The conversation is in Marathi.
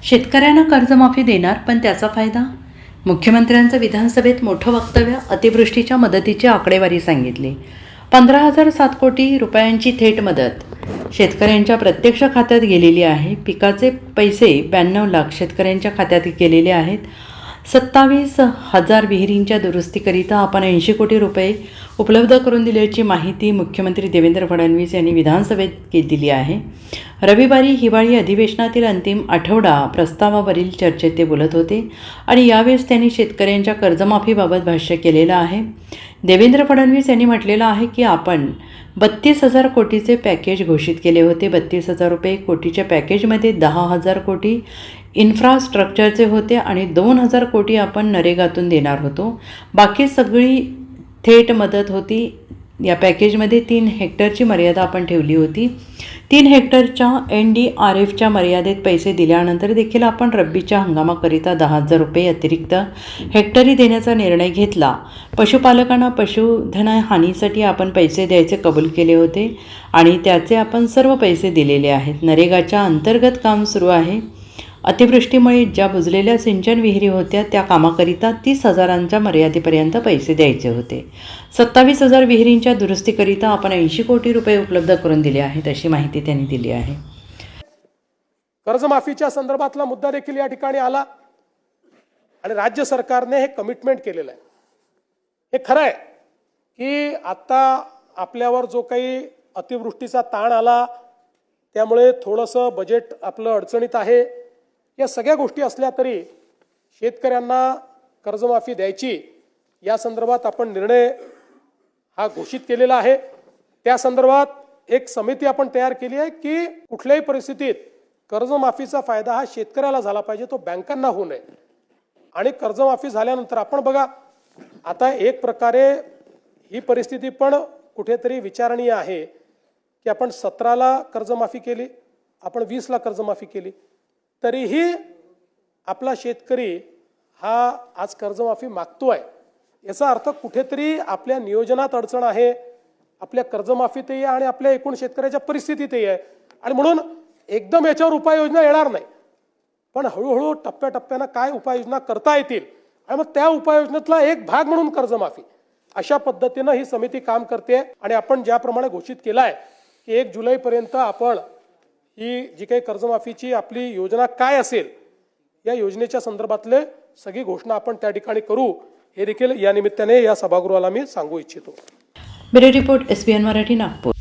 शेतकऱ्यांना कर्जमाफी देणार, पण त्याचा फायदा? मुख्यमंत्र्यांचं विधानसभेत मोठं वक्तव्य, अतिवृष्टीच्या मदतीची आकडेवारी सांगितली. 15,007 कोटी रुपयांची थेट मदत शेतकऱ्यांच्या प्रत्यक्ष खात्यात गेलेली आहे. पिकाचे पैसे 92 लाख शेतकऱ्यांच्या खात्यात गेलेले आहेत. 27,000 विहिरींच्या दुरुस्तीकरिता आपण 80 कोटी रुपये उपलब्ध करून दिल्याची माहिती मुख्यमंत्री देवेंद्र फडणवीस यांनी विधानसभेत दिली आहे. रविवारी हिवाळी अधिवेशनातील अंतिम आठवडा प्रस्तावावरील चर्चेत ते बोलत होते आणि यावेळेस त्यांनी शेतकऱ्यांच्या कर्जमाफीबाबत भाष्य केलेलं आहे. देवेंद्र फडणवीस यांनी म्हटलेलं आहे की आपण 32,000 कोटीचे पॅकेज घोषित केले होते. 32,000 रुपये कोटीच्या पॅकेजमध्ये 10,000 कोटी इन्फ्रास्ट्रक्चरचे होते आणि 2,000 कोटी आपण नरेगातून देणार होतो. बाकी सगळी थेट मदत होती. या पॅकेजमध्ये 3 हेक्टरची मर्यादा आपण ठेवली होती. 3 हेक्टरच्या NDRFच्या मर्यादेत पैसे दिल्यानंतर देखील आपण रब्बीच्या हंगामाकरिता 10,000 रुपये अतिरिक्त हेक्टरी देण्याचा निर्णय घेतला. पशुपालकांना पशुधन हानीसाठी आपण पैसे द्यायचे कबूल केले होते आणि त्याचे आपण सर्व पैसे दिलेले आहेत. नरेगाच्या अंतर्गत काम सुरू आहे. अतिवृष्टीमुळे ज्या बुजलेल्या सिंचन विहिरी होत्या त्या कामाकरिता 30,000च्या मर्यादेपर्यंत पैसे द्यायचे होते. 27,000 विहिरींच्या दुरुस्तीकरिता आपण 80 कोटी रुपये उपलब्ध करून दिले आहेत, अशी माहिती त्यांनी दिली आहे. कर्जमाफीच्या संदर्भातला मुद्दा देखील या ठिकाणी आला आणि राज्य सरकारने हे कमिटमेंट केलेलं आहे. हे खरं आहे की आता आपल्यावर जो काही अतिवृष्टीचा ताण आला त्यामुळे थोडंसं बजेट आपलं अडचणीत आहे. या सगळ्या गोष्टी असल्या तरी शेतकऱ्यांना कर्जमाफी द्यायची या संदर्भात आपण निर्णय हा घोषित केलेला आहे. त्या संदर्भात एक समिती आपण तयार केली आहे की कुठल्याही परिस्थितीत कर्जमाफीचा फायदा हा शेतकऱ्याला झाला पाहिजे, तो बँकांना होऊ नये. आणि कर्जमाफी झाल्यानंतर आपण बघा, आता एक प्रकारे ही परिस्थिती पण कुठेतरी विचारणीय आहे की आपण 17ला कर्जमाफी केली, आपण 20ला कर्जमाफी केली, तरीही आपला शेतकरी हा आज कर्जमाफी मागतोय. याचा अर्थ कुठेतरी आपल्या नियोजनात अडचण आहे, आपल्या कर्जमाफीतही आणि आपल्या एकूण शेतकऱ्याच्या परिस्थितीतही आहे. आणि म्हणून एकदम याच्यावर उपाययोजना येणार नाही, पण हळूहळू टप्प्याटप्प्यानं काय उपाययोजना करता येतील आणि मग त्या उपाययोजनेतला एक भाग म्हणून कर्जमाफी, अशा पद्धतीनं ही समिती काम करते. आणि आपण ज्याप्रमाणे घोषित केलं आहे की 1 जुलैपर्यंत आपण ही जी काही कर्जमाफीची आपली योजना काय असेल या योजनेच्या संदर्भातले सगळी घोषणा आपण त्या ठिकाणी करू, हे देखील या निमित्ताने या सभागृहाला मी सांगू इच्छितो. Bureau report, SBN Marathi, Nagpur.